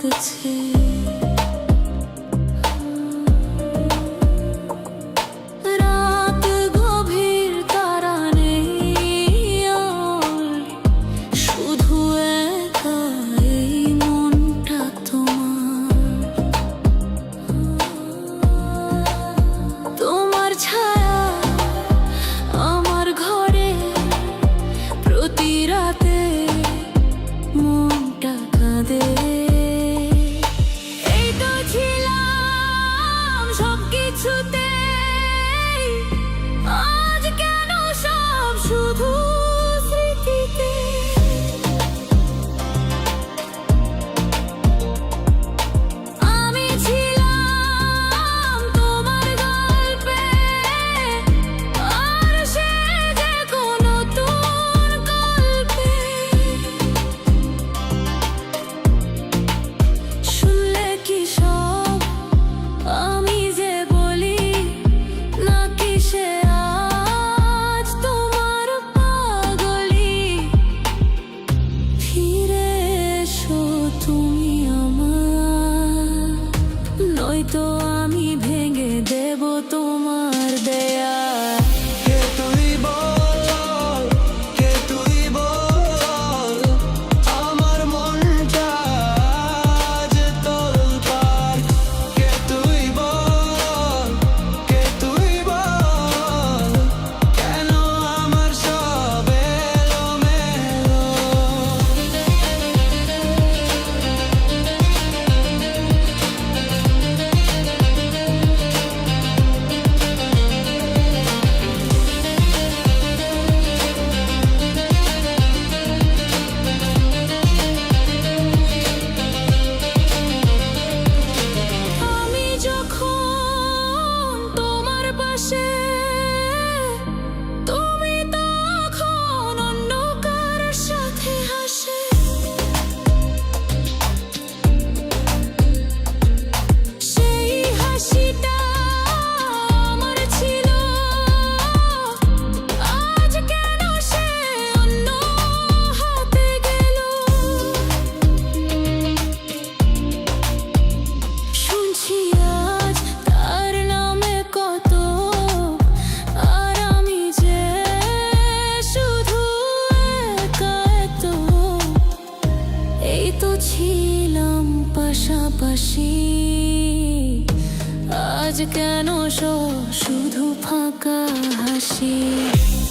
কাঁদছে। রাত গভীর, তারা নেই আর, শুধু একা এই মনটা তোমার। তোমার ছায়া আমার ঘরে, প্রতি রাতে মনটা কাঁদে। এই তো ছিলাম সবকিছুতে, আজ কেন সব শুধু স্মৃতিতে। আমি ছিলাম তোমার গল্পে, আর সে যে কোনো নতুন গল্পে। শুনলে কি সব আমি যে বলি, নাকি সে আজ তোমার পাগলি। ফিরে এসো তুমি আমার, নয়তো আমি ভেঙে দেব তোমার দেয়া। কে তুই বল, কে তুই বল, আমার মনটা আজ তোলপাড়। কে তুই বল, কে তুই বল, কেন আমার সব এলোমেলো। আমি যখন তোমার পাশে, তুমি তখন অন্য কার সাথে হাসে। সেই হাসিটা আমার ছিল, আজ কেন সে অন্য হাতে গেল। শুনছি আজ তার নামে কত, আর আমি যে শুধু একা এত। এই তো ছিলাম পাশাপাশি, আজ কেন শুধু ফাঁকা হাসি।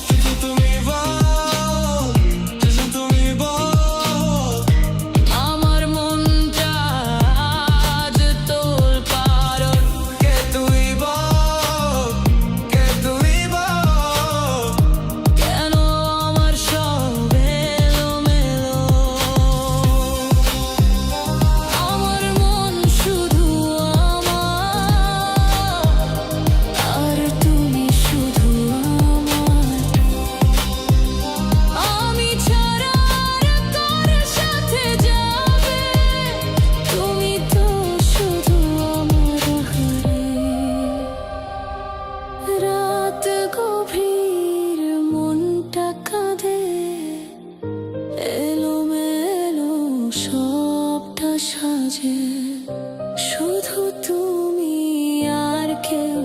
শুধু তুমি বল, শুধু তুমি বল, আমার মনটা আজ তোলপাড়। কে তুই বল, কে তুই বল, কেন আমার সব এলোমেলো। আমার মন শুধু আমার, আর তুমি শুধু আমার। আমি ছাড়া আর কার সাথে যাবে, তুমি তো শুধু আমার হারে। রাত গভীর, মনটা কাঁদে, এলোমেলো সবটা সাজে, শুধু তুমি আর কেউ